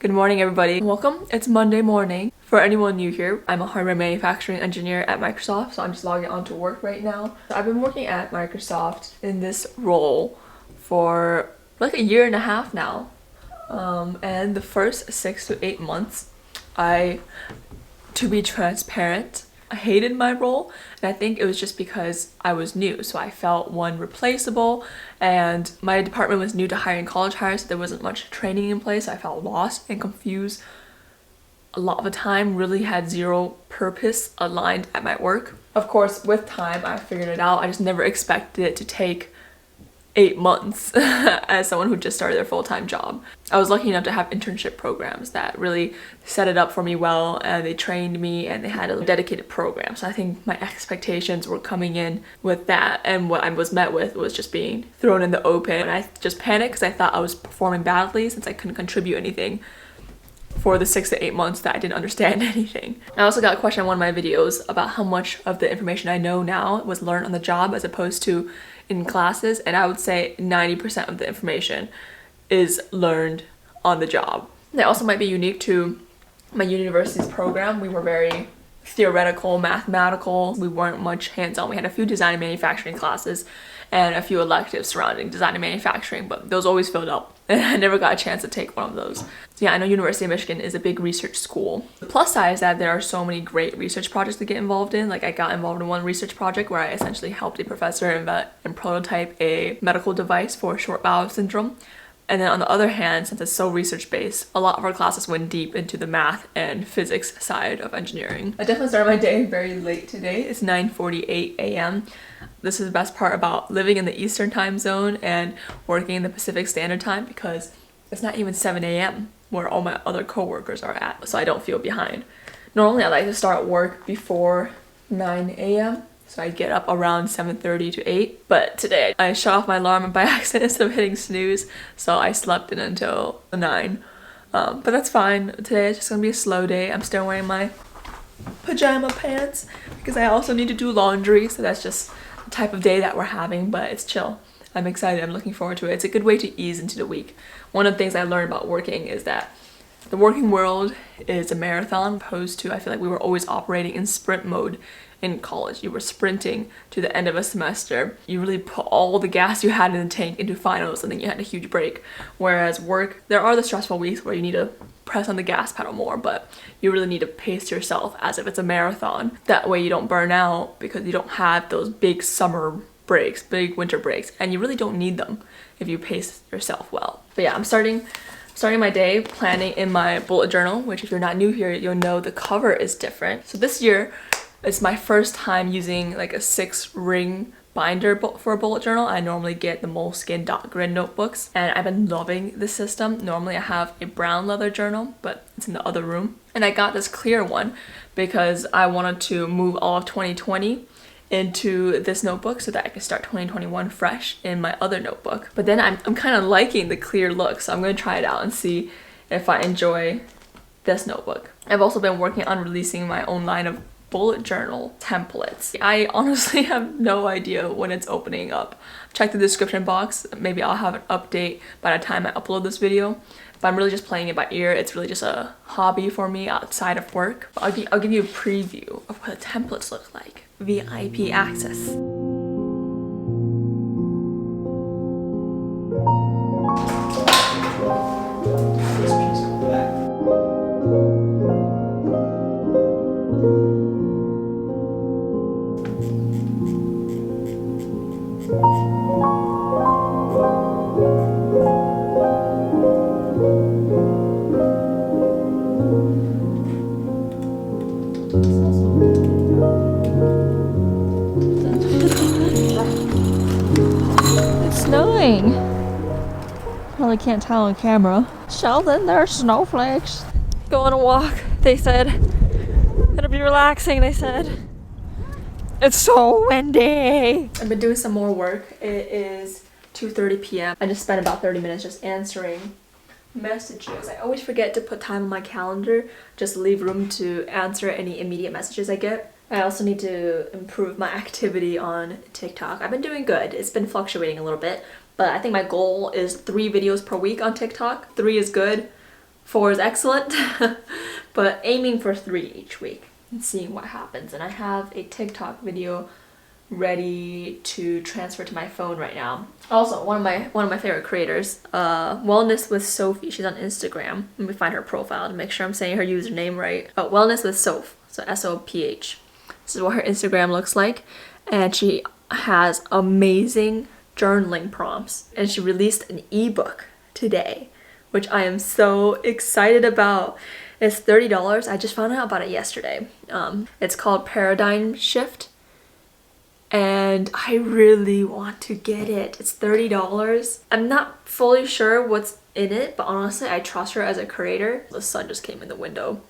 Good morning, everybody. Welcome. It's Monday morning. For anyone new here, I'm a hardware manufacturing engineer at Microsoft, so I'm just logging on to work right now. I've been working at Microsoft in this role for like a year and a half now. And the first 6 to 8 months, to be transparent, I hated my role, and I think it was just because I was new, so I felt replaceable, and my department was new to hiring college hires, so there wasn't much training in place, so I felt lost and confused. A lot of the time really had zero purpose aligned at my work. Of course, with time, I figured it out. I just never expected it to take 8 months as someone who just started their full-time job. I was lucky enough to have internship programs that really set it up for me well, and they trained me and they had a dedicated program. So I think my expectations were coming in with that, and what I was met with was just being thrown in the open. And I just panicked because I thought I was performing badly since I couldn't contribute anything for the 6 to 8 months that I didn't understand anything. I also got a question on one of my videos about how much of the information I know now was learned on the job as opposed to in classes, and I would say 90% of the information is learned on the job. That also might be unique to my university's program. We were very theoretical, mathematical. We weren't much hands-on. We had a few design and manufacturing classes and a few electives surrounding design and manufacturing, but those always filled up, and I never got a chance to take one of those. So yeah, I know University of Michigan is a big research school. The plus side is that there are so many great research projects to get involved in. Like, I got involved in one research project where I essentially helped a professor invent and prototype a medical device for short bowel syndrome. And then on the other hand, since it's so research-based, a lot of our classes went deep into the math and physics side of engineering. I definitely started my day very late today. It's 9:48 a.m. This is the best part about living in the Eastern time zone and working in the Pacific Standard Time, because it's not even 7 a.m. where all my other coworkers are at, so I don't feel behind. Normally I like to start work before 9 a.m. so I get up around 7:30 to 8, but today I shut off my alarm by accident instead of hitting snooze, so I slept in until 9. But that's fine. Today is just gonna be a slow day. I'm still wearing my pajama pants because I also need to do laundry, so that's just the type of day that we're having, but it's chill. I'm excited. I'm looking forward to it. It's a good way to ease into the week. One of the things I learned about working is that the working world is a marathon, opposed to, I feel like we were always operating in sprint mode in college. You were sprinting to the end of a semester. You really put all the gas you had in the tank into finals, and then you had a huge break. Whereas work, there are the stressful weeks where you need to press on the gas pedal more, but you really need to pace yourself as if it's a marathon. That way you don't burn out, because you don't have those big summer breaks, big winter breaks, and you really don't need them if you pace yourself well. But yeah, I'm starting my day planning in my bullet journal, which if you're not new here, you'll know the cover is different. So this year, it's my first time using like a 6-ring binder for a bullet journal. I normally get the Moleskine dot grid notebooks, and I've been loving this system. Normally I have a brown leather journal, but it's in the other room. And I got this clear one because I wanted to move all of 2020 into this notebook so that I can start 2021 fresh in my other notebook. But then I'm kind of liking the clear look, so I'm going to try it out and see if I enjoy this notebook. I've also been working on releasing my own line of bullet journal templates. I honestly have no idea when it's opening up. Check the description box. Maybe I'll have an update by the time I upload this video. But I'm really just playing it by ear. It's really just a hobby for me outside of work. But I'll give you a preview of what the templates look like. VIP access. Snowing. Probably can't tell on camera. Sheldon, there are snowflakes. Go on a walk, they said. It'll be relaxing, they said. It's so windy. I've been doing some more work. It is 2:30 p.m. I just spent about 30 minutes just answering messages. I always forget to put time on my calendar, just leave room to answer any immediate messages I get. I also need to improve my activity on TikTok. I've been doing good. It's been fluctuating a little bit, but I think my goal is 3 videos per week on TikTok. 3 is good. 4 is excellent, but aiming for 3 each week and seeing what happens. And I have a TikTok video ready to transfer to my phone right now. Also, one of my favorite creators, Wellness with Sophie. She's on Instagram. Let me find her profile to make sure I'm saying her username right. Wellness with Soph, so S-O-P-H. This is what her Instagram looks like, and she has amazing journaling prompts, and she released an ebook today, which I am so excited about. It's $30. I just found out about it yesterday. It's called Paradigm Shift, and I really want to get it. It's $30. I'm not fully sure what's in it, but honestly, I trust her as a creator. The sun just came in the window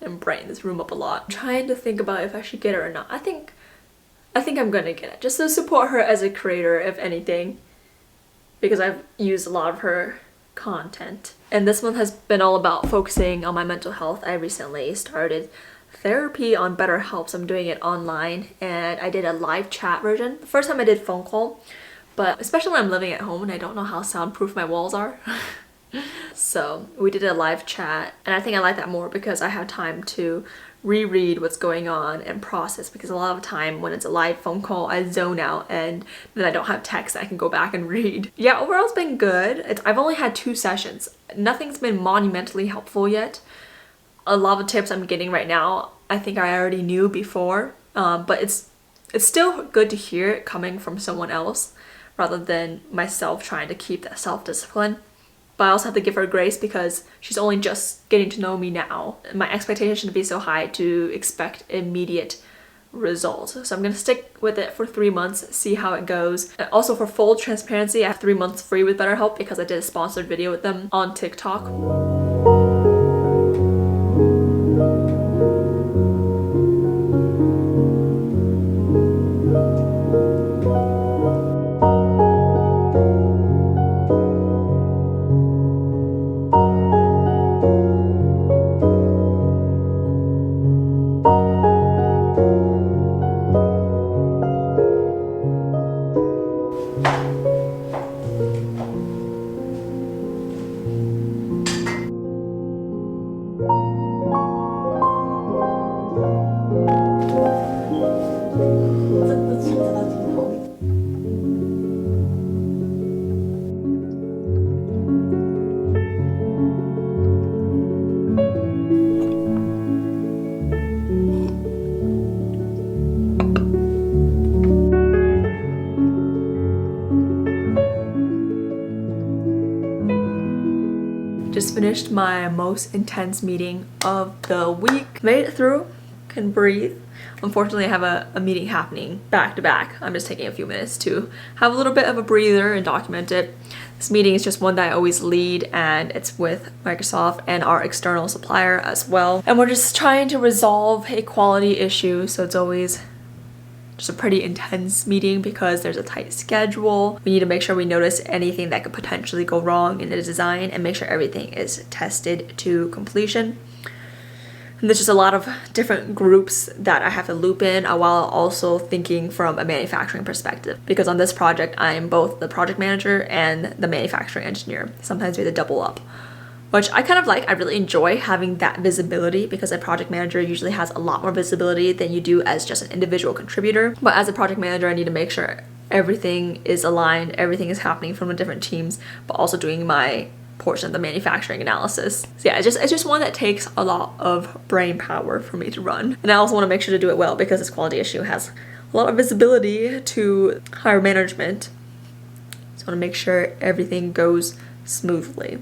and brightened this room up a lot. I'm trying to think about if I should get it or not. I think I'm gonna get it, just to support her as a creator, if anything, because I've used a lot of her content. And this month has been all about focusing on my mental health. I recently started therapy on BetterHelp, so I'm doing it online, and I did a live chat version. The first time I did phone call, but especially when I'm living at home and I don't know how soundproof my walls are. So we did a live chat, and I think I like that more because I have time to reread what's going on and process, because a lot of the time when it's a live phone call I zone out and then I don't have text I can go back and read. Yeah, overall it's been good. I've only had 2 sessions. Nothing's been monumentally helpful yet. A lot of the tips I'm getting right now I think I already knew before, but it's still good to hear it coming from someone else rather than myself trying to keep that self-discipline. But I also have to give her grace because she's only just getting to know me now. My expectation shouldn't be so high to expect immediate results. So I'm gonna stick with it for 3 months, see how it goes. And also, for full transparency, I have 3 months free with BetterHelp because I did a sponsored video with them on TikTok. Just finished my most intense meeting of the week. Made it through, can breathe. Unfortunately, I have a meeting happening back to back. I'm just taking a few minutes to have a little bit of a breather and document it. This meeting is just one that I always lead, and it's with Microsoft and our external supplier as well. And we're just trying to resolve a quality issue, so it's always just a pretty intense meeting because there's a tight schedule. We need to make sure we notice anything that could potentially go wrong in the design and make sure everything is tested to completion. And there's just a lot of different groups that I have to loop in while also thinking from a manufacturing perspective, because on this project I'm both the project manager and the manufacturing engineer. Sometimes we have to double up, which I kind of like. I really enjoy having that visibility because a project manager usually has a lot more visibility than you do as just an individual contributor. But as a project manager, I need to make sure everything is aligned, everything is happening from the different teams, but also doing my portion of the manufacturing analysis. So yeah, it's just one that takes a lot of brain power for me to run. And I also want to make sure to do it well because this quality issue has a lot of visibility to higher management. So I want to make sure everything goes smoothly.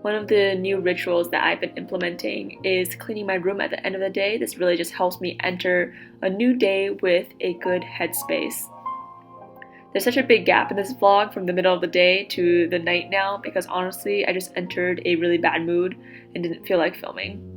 One of the new rituals that I've been implementing is cleaning my room at the end of the day. This really just helps me enter a new day with a good headspace. There's such a big gap in this vlog from the middle of the day to the night now because honestly, I just entered a really bad mood and didn't feel like filming.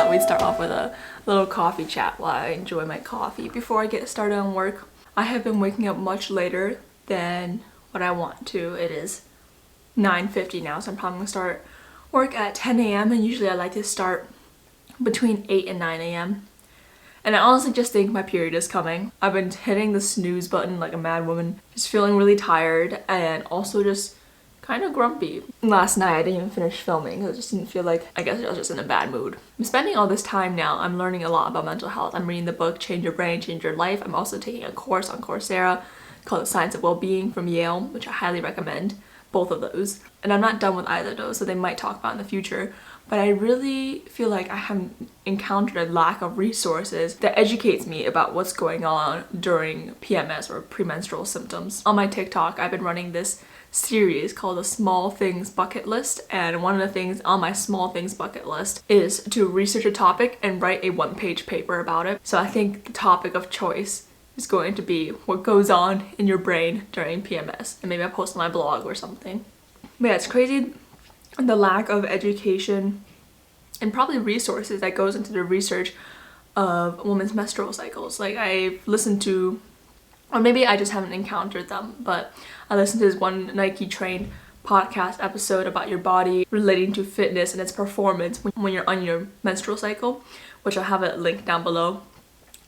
thought we'd start off with a little coffee chat while I enjoy my coffee before I get started on work. I have been waking up much later than what I want to. It is 9:50 now, so I'm probably gonna start work at 10 a.m. and usually I like to start between 8 and 9 a.m. And I honestly just think my period is coming. I've been hitting the snooze button like a mad woman, just feeling really tired and also just kind of grumpy. Last night I didn't even finish filming because I just didn't feel like, I guess I was just in a bad mood. I'm spending all this time now. I'm learning a lot about mental health. I'm reading the book Change Your Brain, Change Your Life. I'm also taking a course on Coursera called The Science of Wellbeing from Yale, which I highly recommend, both of those. And I'm not done with either of those, so they might talk about in the future. But I really feel like I haven't encountered a lack of resources that educates me about what's going on during PMS or premenstrual symptoms. On my TikTok, I've been running this series called the Small Things Bucket List, and one of the things on my Small Things bucket list is to research a topic and write a one-page paper about it. So I think the topic of choice is going to be what goes on in your brain during PMS, and maybe I'll post on my blog or something. But yeah, it's crazy the lack of education and probably resources that goes into the research of women's menstrual cycles. Like I've listened to, or maybe I just haven't encountered them, but I listened to this one Nike Train podcast episode about your body relating to fitness and its performance when you're on your menstrual cycle, which I'll have it linked down below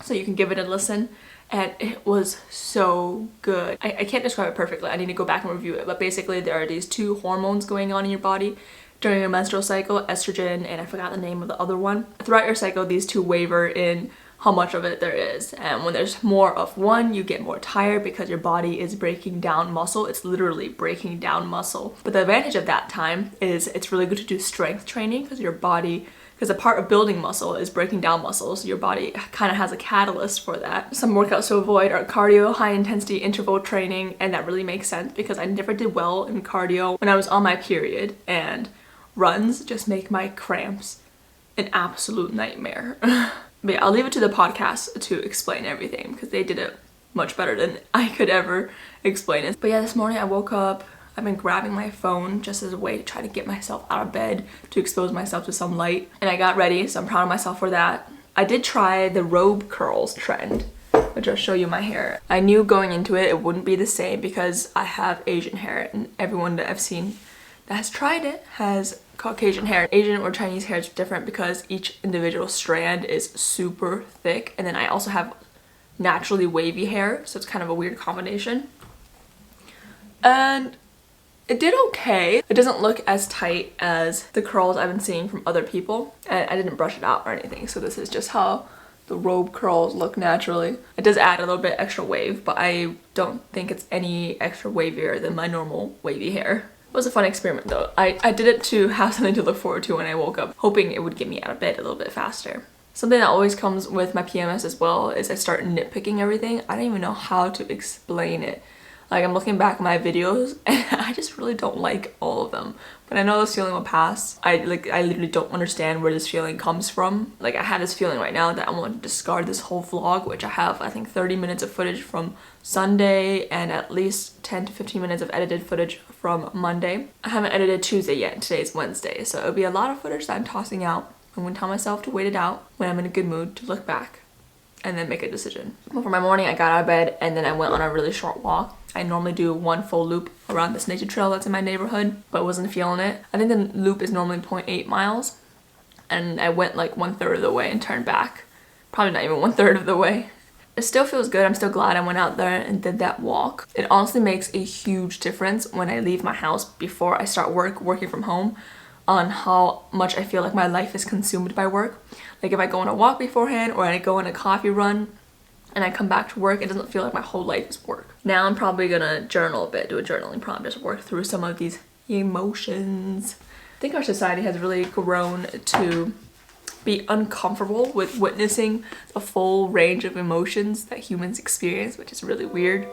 so you can give it a listen. And it was so good. I can't describe it perfectly. I need to go back and review it. But basically there are these two hormones going on in your body during your menstrual cycle, estrogen, and I forgot the name of the other one. Throughout your cycle, these two waver in how much of it there is. And when there's more of one, you get more tired because your body is breaking down muscle. It's literally breaking down muscle. But the advantage of that time is it's really good to do strength training because your body, because a part of building muscle is breaking down muscles. Your body kind of has a catalyst for that. Some workouts to avoid are cardio, high intensity interval training, and that really makes sense because I never did well in cardio when I was on my period, and runs just make my cramps an absolute nightmare. But yeah, I'll leave it to the podcast to explain everything because they did it much better than I could ever explain it. But yeah, this morning I woke up. I've been grabbing my phone just as a way to try to get myself out of bed to expose myself to some light. And I got ready, so I'm proud of myself for that. I did try the robe curls trend, which I'll show you my hair. I knew going into it, it wouldn't be the same because I have Asian hair and everyone that I've seen that has tried it has Caucasian hair. Asian or Chinese hair is different because each individual strand is super thick. And then I also have naturally wavy hair, so it's kind of a weird combination. And it did okay. It doesn't look as tight as the curls I've been seeing from other people. And I didn't brush it out or anything, so this is just how the robe curls look naturally. It does add a little bit extra wave, but I don't think it's any extra wavier than my normal wavy hair. It was a fun experiment though. I did it to have something to look forward to when I woke up, hoping it would get me out of bed a little bit faster. Something that always comes with my PMS as well is I start nitpicking everything. I don't even know how to explain it. Like I'm looking back at my videos and I just really don't like all of them. But I know this feeling will pass. I literally don't understand where this feeling comes from. Like I have this feeling right now that I want to discard this whole vlog, which I have I think 30 minutes of footage from Sunday and at least 10 to 15 minutes of edited footage from Monday. I haven't edited Tuesday yet, today's Wednesday, so it'll be a lot of footage that I'm tossing out. I'm gonna tell myself to wait it out when I'm in a good mood to look back and then make a decision. Well, for my morning, I got out of bed and then I went on a really short walk. I normally do one full loop around this nature trail that's in my neighborhood, but wasn't feeling it. I think the loop is normally 0.8 miles and I went like 1/3 of the way and turned back. Probably not even 1/3 of the way. It still feels good. I'm still glad I went out there and did that walk. It honestly makes a huge difference when I leave my house before I start working from home, on how much I feel like my life is consumed by work. Like if I go on a walk beforehand or I go on a coffee run and I come back to work, it doesn't feel like my whole life is work. Now I'm probably gonna journal a bit, do a journaling prompt, just work through some of these emotions. I think our society has really grown to be uncomfortable with witnessing the full range of emotions that humans experience, which is really weird.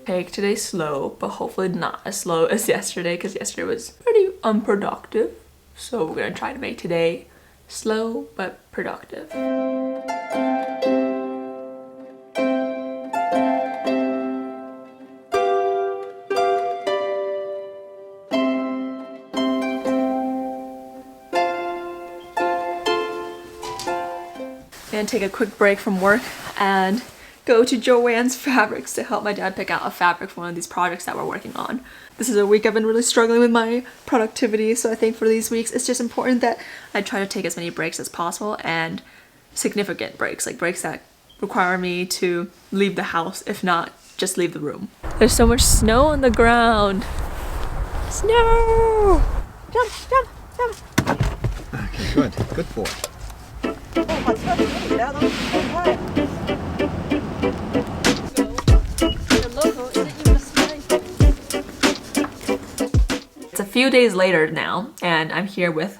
Take today slow, but hopefully not as slow as yesterday, because yesterday was pretty unproductive. So we're gonna try to make today slow but productive. and take a quick break from work and go to Joann's Fabrics to help my dad pick out a fabric for one of these projects that we're working on. This is a week I've been really struggling with my productivity, so I think for these weeks it's just important that I try to take as many breaks as possible, and significant breaks, like breaks that require me to leave the house, if not just leave the room. There's so much snow on the ground. Snow! Jump, jump, jump. Okay, good. Good boy. It's a few days later now, and I'm here with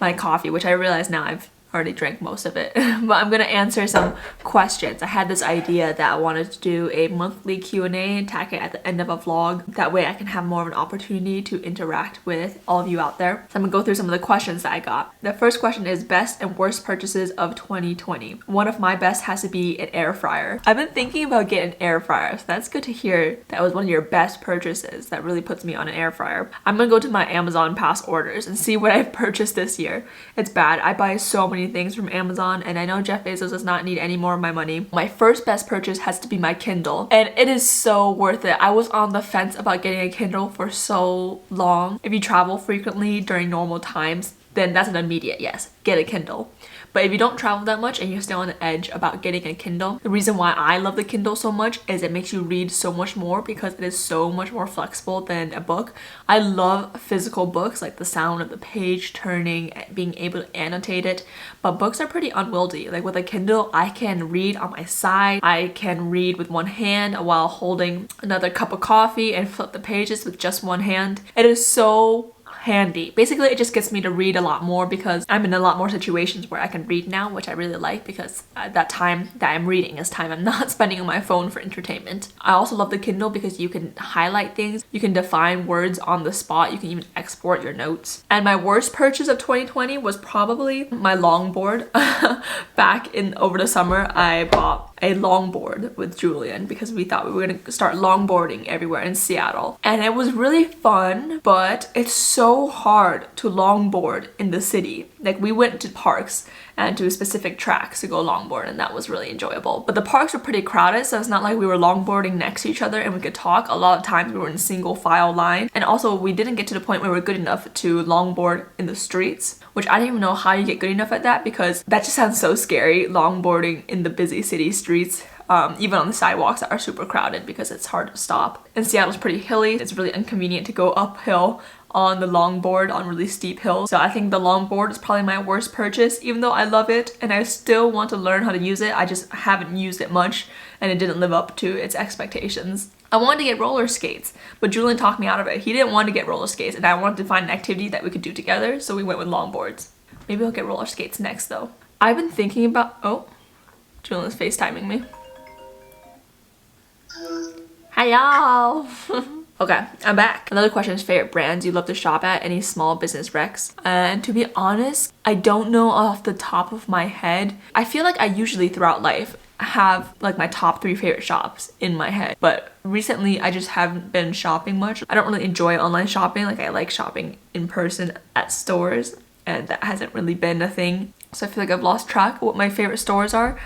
my coffee, which I realize now I've already drank most of it. But I'm gonna answer some questions. I had this idea that I wanted to do a monthly Q&A and tack it at the end of a vlog. That way I can have more of an opportunity to interact with all of you out there. So I'm gonna go through some of the questions that I got. The first question is best and worst purchases of 2020. One of my best has to be an air fryer. I've been thinking about getting an air fryer, so that's good to hear that was one of your best purchases. That really puts me on an air fryer. I'm gonna go to my Amazon past orders and see what I've purchased this year. It's bad. I buy so many things from Amazon, and I know Jeff Bezos does not need any more of my money. My first best purchase has to be my Kindle, and it is so worth it. I was on the fence about getting a Kindle for so long. If you travel frequently during normal times, then that's an immediate yes, get a Kindle. But if you don't travel that much and you're still on the edge about getting a Kindle, the reason why I love the Kindle so much is it makes you read so much more because it is so much more flexible than a book. I love physical books, like the sound of the page turning, being able to annotate it, but books are pretty unwieldy. Like with a Kindle, I can read on my side, I can read with one hand while holding another cup of coffee and flip the pages with just one hand. It is so handy. Basically, it just gets me to read a lot more because I'm in a lot more situations where I can read now, which I really like because that time that I'm reading is time I'm not spending on my phone for entertainment. I also love the Kindle because you can highlight things, you can define words on the spot, you can even export your notes. And my worst purchase of 2020 was probably my longboard. Back in over the summer, I bought a longboard with Julian because we thought we were gonna start longboarding everywhere in Seattle. And it was really fun, but it's so hard to longboard in the city. Like we went to parks and to specific tracks to go longboard, and that was really enjoyable. But the parks were pretty crowded, so it's not like we were longboarding next to each other and we could talk. A lot of times we were in single file line. And also we didn't get to the point where we were good enough to longboard in the streets, which I didn't even know how you get good enough at that because that just sounds so scary, longboarding in the busy city streets. Even on the sidewalks that are super crowded because it's hard to stop. And Seattle's pretty hilly. It's really inconvenient to go uphill on the longboard on really steep hills. So I think the longboard is probably my worst purchase, even though I love it and I still want to learn how to use it. I just haven't used it much and it didn't live up to its expectations. I wanted to get roller skates, but Julian talked me out of it. He didn't want to get roller skates and I wanted to find an activity that we could do together, so we went with longboards. Maybe I'll get roller skates next though. I've been thinking about, oh, Julian's FaceTiming me. Hi y'all! Okay, I'm back. Another question is favorite brands you love to shop at, any small business recs. And to be honest, I don't know off the top of my head. I feel like I usually throughout life have like my top 3 favorite shops in my head, but recently I just haven't been shopping much. I don't really enjoy online shopping. Like I like shopping in person at stores, and that hasn't really been a thing. So I feel like I've lost track of what my favorite stores are.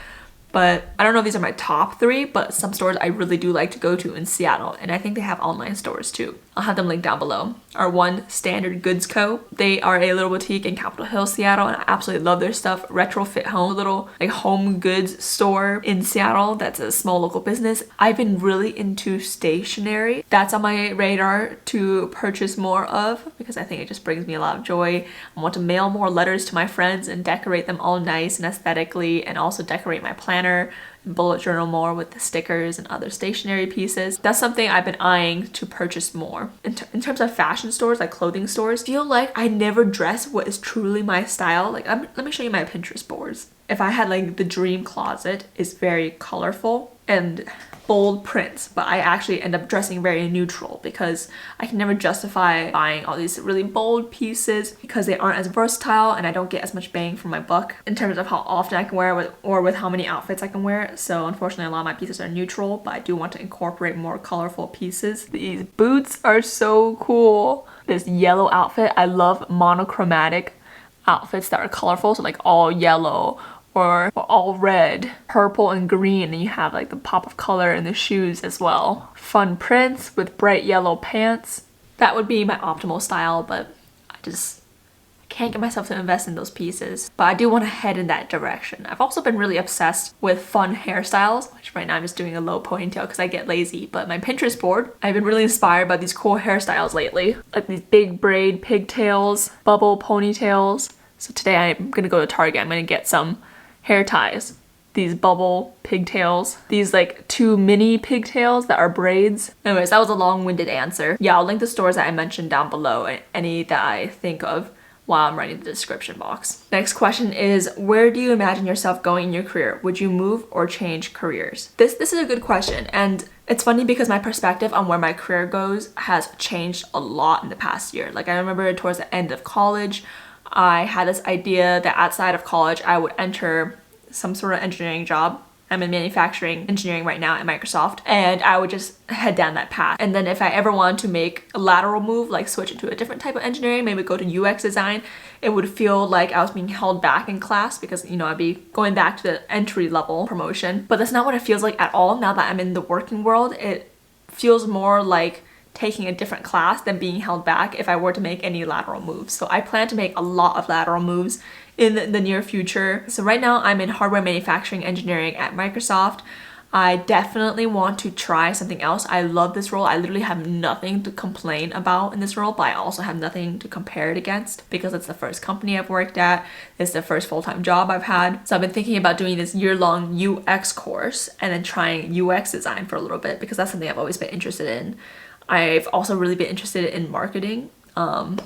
But I don't know if these are my top 3, but some stores I really do like to go to in Seattle, and I think they have online stores too. I'll have them linked down below. Our one Standard Goods Co. They are a little boutique in Capitol Hill, Seattle, and I absolutely love their stuff. Retrofit Home, a little like home goods store in Seattle that's a small local business. I've been really into stationery. That's on my radar to purchase more of because I think it just brings me a lot of joy. I want to mail more letters to my friends and decorate them all nice and aesthetically, and also decorate my planner and bullet journal more with the stickers and other stationery pieces. That's something I've been eyeing to purchase more. In terms of fashion stores, like clothing stores, I feel like I never dress what is truly my style. Like let me show you my Pinterest boards. If I had like the dream closet, is very colorful and bold prints, but I actually end up dressing very neutral because I can never justify buying all these really bold pieces because they aren't as versatile and I don't get as much bang for my buck in terms of how often I can wear it or with how many outfits I can wear. So unfortunately a lot of my pieces are neutral, but I do want to incorporate more colorful pieces. These boots are so cool. This yellow outfit, I love monochromatic outfits that are colorful, so like all yellow or all red, purple and green, and you have like the pop of color in the shoes as well. Fun prints with bright yellow pants. That would be my optimal style, but I can't get myself to invest in those pieces. But I do want to head in that direction. I've also been really obsessed with fun hairstyles, which right now I'm just doing a low ponytail because I get lazy. But my Pinterest board, I've been really inspired by these cool hairstyles lately. Like these big braid pigtails, bubble ponytails. So today I'm gonna go to Target. I'm gonna get some hair ties. These bubble pigtails. These like 2 mini pigtails that are braids. Anyways, that was a long-winded answer. Yeah, I'll link the stores that I mentioned down below, any that I think of while I'm writing the description box. Next question is, where do you imagine yourself going in your career? Would you move or change careers? This is a good question, and it's funny because my perspective on where my career goes has changed a lot in the past year. Like I remember towards the end of college, I had this idea that outside of college I would enter some sort of engineering job. I'm in manufacturing engineering right now at Microsoft, and I would just head down that path. And then if I ever wanted to make a lateral move, like switch into a different type of engineering, maybe go to UX design, it would feel like I was being held back in class because, you know, I'd be going back to the entry level promotion. But that's not what it feels like at all. Now that I'm in the working world, it feels more like taking a different class than being held back if I were to make any lateral moves. So I plan to make a lot of lateral moves in the near future. So right now I'm in hardware manufacturing engineering at Microsoft. I definitely want to try something else. I love this role. I literally have nothing to complain about in this role, but I also have nothing to compare it against because it's the first company I've worked at. It's the first full-time job I've had. So I've been thinking about doing this year-long UX course and then trying UX design for a little bit because that's something I've always been interested in. I've also really been interested in marketing,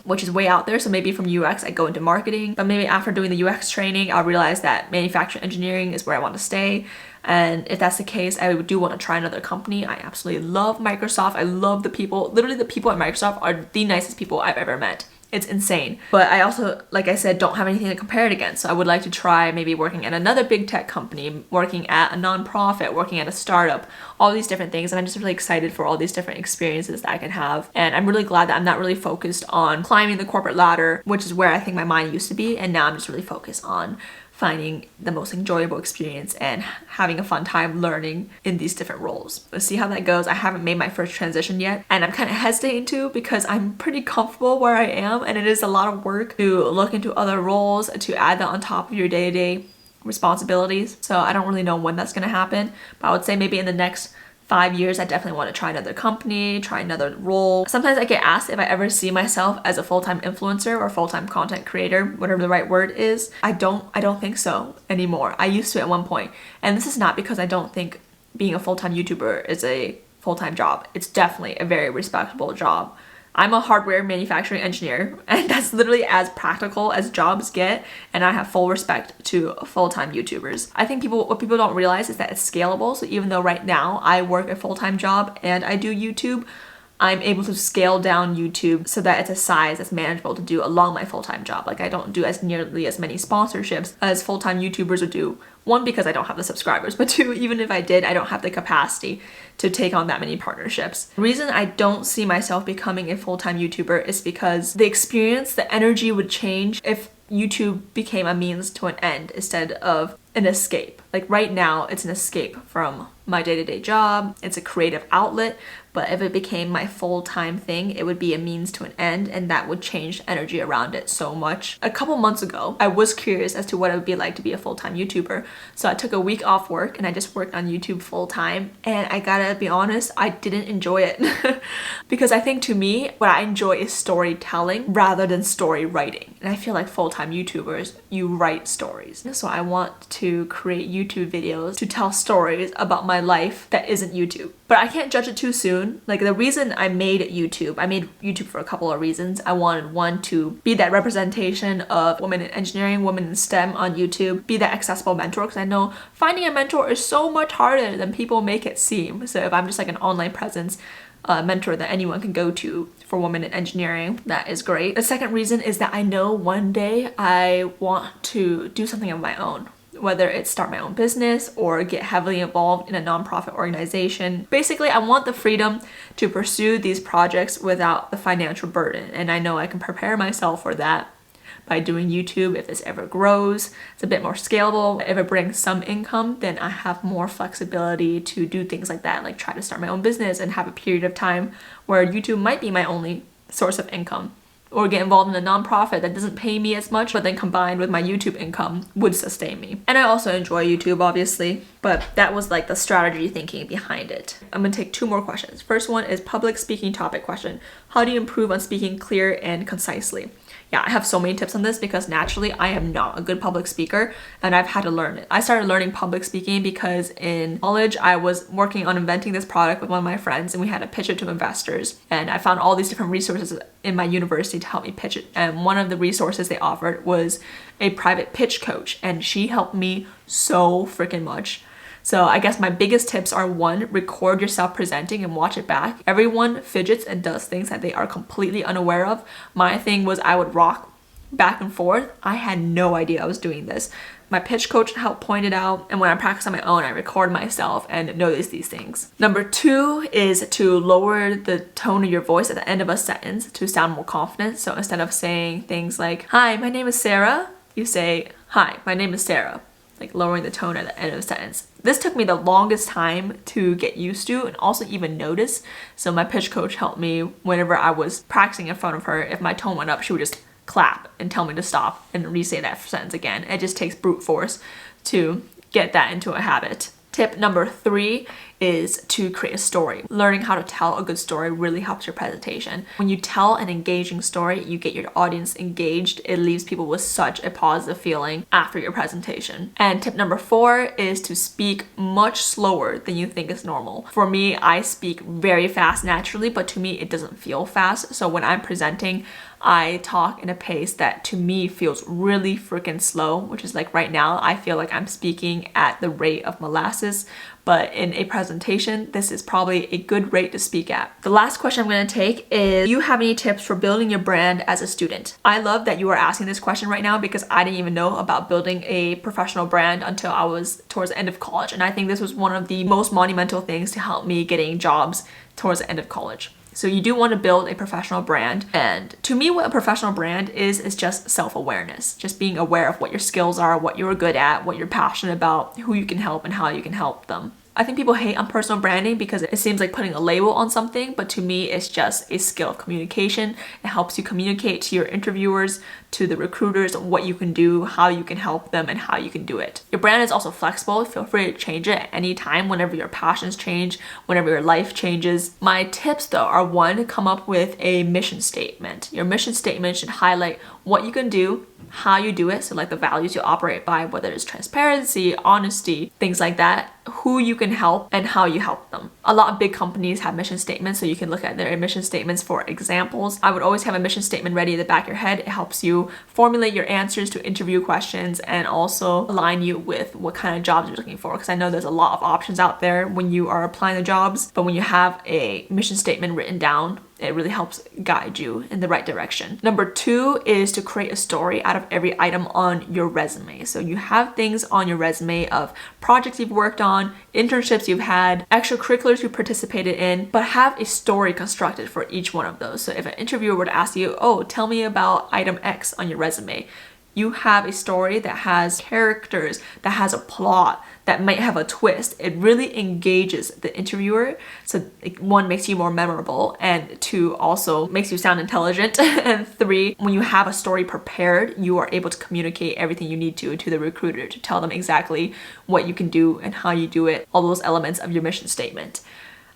which is way out there. So maybe from UX, I go into marketing, but maybe after doing the UX training, I'll realize that manufacturing engineering is where I want to stay. And if that's the case, I do want to try another company. I absolutely love Microsoft. I love the people. Literally the people at Microsoft are the nicest people I've ever met. It's insane. But I also, like I said, don't have anything to compare it against. So I would like to try maybe working at another big tech company, working at a nonprofit, working at a startup, all these different things. And I'm just really excited for all these different experiences that I can have. And I'm really glad that I'm not really focused on climbing the corporate ladder, which is where I think my mind used to be. And now I'm just really focused on finding the most enjoyable experience and having a fun time learning in these different roles. Let's see how that goes. I haven't made my first transition yet, and I'm kind of hesitating to because I'm pretty comfortable where I am, and it is a lot of work to look into other roles, to add that on top of your day-to-day responsibilities. So I don't really know when that's going to happen, but I would say maybe in the next 5 years, I definitely want to try another company, try another role. Sometimes I get asked if I ever see myself as a full-time influencer or full-time content creator, whatever the right word is. I don't think so anymore. I used to at one point. And this is not because I don't think being a full-time YouTuber is a full-time job. It's definitely a very respectable job. I'm a hardware manufacturing engineer, and that's literally as practical as jobs get, and I have full respect to full-time YouTubers. I think what people don't realize is that it's scalable. So even though right now I work a full-time job and I do YouTube, I'm able to scale down YouTube so that it's a size that's manageable to do along my full-time job. Like I don't do as nearly as many sponsorships as full-time YouTubers would do. One, because I don't have the subscribers, but two, even if I did, I don't have the capacity to take on that many partnerships. The reason I don't see myself becoming a full-time YouTuber is because the experience, the energy would change if YouTube became a means to an end instead of an escape. Like right now, it's an escape from my day-to-day job. It's a creative outlet, but if it became my full-time thing, it would be a means to an end, and that would change the energy around it so much. A couple months ago, I was curious as to what it would be like to be a full-time YouTuber. So I took a week off work and I just worked on YouTube full-time, and I gotta be honest, I didn't enjoy it. Because I think to me, what I enjoy is storytelling rather than story writing. And I feel like full-time YouTubers, you write stories. So I want to create YouTube videos to tell stories about my life that isn't YouTube. But I can't judge it too soon. Like the reason I made YouTube for a couple of reasons. I wanted one to be that representation of women in engineering, women in STEM on YouTube, be that accessible mentor, because I know finding a mentor is so much harder than people make it seem. So if I'm just like an online presence, mentor that anyone can go to for women in engineering, that is great. The second reason is that I know one day I want to do something of my own. Whether it's start my own business or get heavily involved in a nonprofit organization. Basically, I want the freedom to pursue these projects without the financial burden, and I know I can prepare myself for that by doing YouTube if this ever grows. It's a bit more scalable. If it brings some income, then I have more flexibility to do things like that, like try to start my own business and have a period of time where YouTube might be my only source of income, or get involved in a nonprofit that doesn't pay me as much, but then combined with my YouTube income would sustain me. And I also enjoy YouTube, obviously, but that was like the strategy thinking behind it. I'm gonna take 2 more questions. First one is public speaking topic question. How do you improve on speaking clear and concisely? Yeah, I have so many tips on this because naturally I am not a good public speaker and I've had to learn it. I started learning public speaking because in college I was working on inventing this product with one of my friends and we had to pitch it to investors. And I found all these different resources in my university to help me pitch it. And one of the resources they offered was a private pitch coach, and she helped me so freaking much. So I guess my biggest tips are 1, record yourself presenting and watch it back. Everyone fidgets and does things that they are completely unaware of. My thing was I would rock back and forth. I had no idea I was doing this. My pitch coach helped point it out, and when I practice on my own, I record myself and notice these things. Number 2 is to lower the tone of your voice at the end of a sentence to sound more confident. So instead of saying things like, "Hi, my name is Sarah," you say, "Hi, my name is Sarah." Like lowering the tone at the end of the sentence. This took me the longest time to get used to and also even notice. So my pitch coach helped me whenever I was practicing in front of her. If my tone went up, she would just clap and tell me to stop and re-say that sentence again. It just takes brute force to get that into a habit. Tip number 3 is to create a story. Learning how to tell a good story really helps your presentation. When you tell an engaging story, you get your audience engaged. It leaves people with such a positive feeling after your presentation. And tip number 4 is to speak much slower than you think is normal. For me, I speak very fast naturally, but to me, it doesn't feel fast. So when I'm presenting, I talk in a pace that to me feels really freaking slow, which is like right now, I feel like I'm speaking at the rate of molasses, but in a presentation, this is probably a good rate to speak at. The last question I'm going to take is, do you have any tips for building your brand as a student? I love that you are asking this question right now because I didn't even know about building a professional brand until I was towards the end of college. And I think this was one of the most monumental things to help me getting jobs towards the end of college. So you do want to build a professional brand. And to me, what a professional brand is just self-awareness. Just being aware of what your skills are, what you're good at, what you're passionate about, who you can help and how you can help them. I think people hate on personal branding because it seems like putting a label on something, but to me, it's just a skill of communication. It helps you communicate to your interviewers, to the recruiters, what you can do, how you can help them, and how you can do it. Your brand is also flexible. Feel free to change it at any time whenever your passions change, whenever your life changes. My tips though are 1, come up with a mission statement. Your mission statement should highlight what you can do, how you do it, so like the values you operate by, whether it's transparency, honesty, things like that, who you can help, and how you help them. A lot of big companies have mission statements, so you can look at their mission statements for examples. I would always have a mission statement ready at the back of your head. It helps you formulate your answers to interview questions and also align you with what kind of jobs you're looking for, because I know there's a lot of options out there when you are applying the jobs, but when you have a mission statement written down, it really helps guide you in the right direction. Number 2 is to create a story out of every item on your resume. So you have things on your resume of projects you've worked on, internships you've had, extracurriculars you participated in, but have a story constructed for each one of those. So if an interviewer were to ask you, "Oh, tell me about item X on your resume," you have a story that has characters, that has a plot, that might have a twist. It really engages the interviewer. So 1, makes you more memorable, and 2, also makes you sound intelligent. And 3, when you have a story prepared, you are able to communicate everything you need to the recruiter to tell them exactly what you can do and how you do it, all those elements of your mission statement.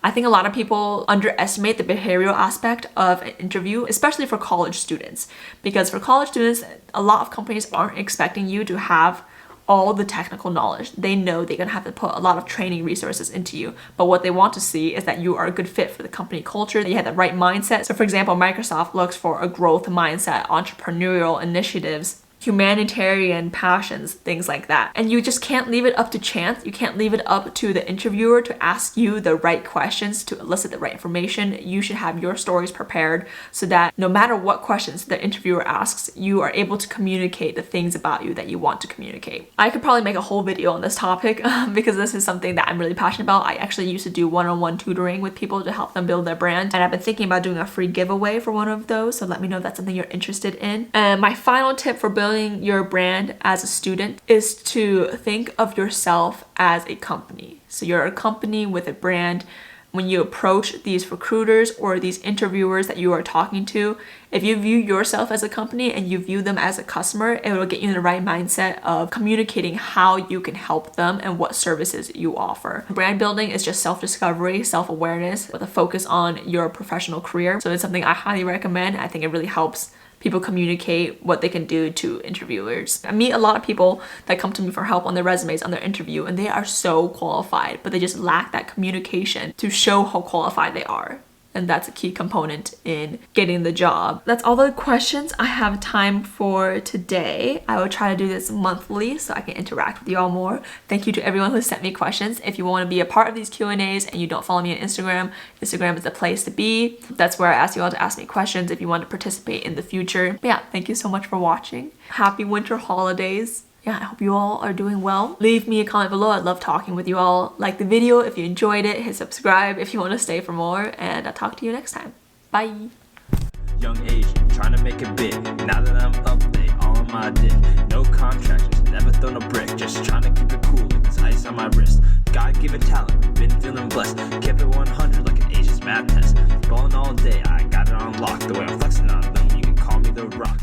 I think a lot of people underestimate the behavioral aspect of an interview, especially for college students. Because for college students, a lot of companies aren't expecting you to have all the technical knowledge. They know they're gonna have to put a lot of training resources into you. But what they want to see is that you are a good fit for the company culture, that you have the right mindset. So for example, Microsoft looks for a growth mindset, entrepreneurial initiatives, humanitarian passions, things like that. And you just can't leave it up to chance. You can't leave it up to the interviewer to ask you the right questions, to elicit the right information. You should have your stories prepared so that no matter what questions the interviewer asks, you are able to communicate the things about you that you want to communicate. I could probably make a whole video on this topic because this is something that I'm really passionate about. I actually used to do one-on-one tutoring with people to help them build their brand, and I've been thinking about doing a free giveaway for one of those, so let me know if that's something you're interested in. And my final tip for building your brand as a student is to think of yourself as a company. So you're a company with a brand. When you approach these recruiters or these interviewers that you are talking to, if you view yourself as a company and you view them as a customer, it will get you in the right mindset of communicating how you can help them and what services you offer. Brand building is just self-discovery, self-awareness with a focus on your professional career. So it's something I highly recommend. I think it really helps people communicate what they can do to interviewers. I meet a lot of people that come to me for help on their resumes, on their interview, and they are so qualified, but they just lack that communication to show how qualified they are. And that's a key component in getting the job. That's all the questions I have time for today. I will try to do this monthly so I can interact with you all more. Thank you to everyone who sent me questions. If you want to be a part of these Q&As and you don't follow me on Instagram, Instagram is the place to be. That's where I ask you all to ask me questions if you want to participate in the future. But yeah, thank you so much for watching. Happy winter holidays. Yeah, I hope you all are doing well. Leave me a comment below. I'd love talking with you all. Like the video if you enjoyed it. Hit subscribe if you want to stay for more. And I'll talk to you next time. Bye. Young age, trying to make it big. Now that I'm up, they all on my dick. No contractors, never thrown a brick. Just trying to keep it cool like this ice on my wrist. God-given talent, been feeling blessed. Kept it 100 like an Asia's math test. Balling all day, I got it on lock. The way I'm flexing on them, you can call me the Rock.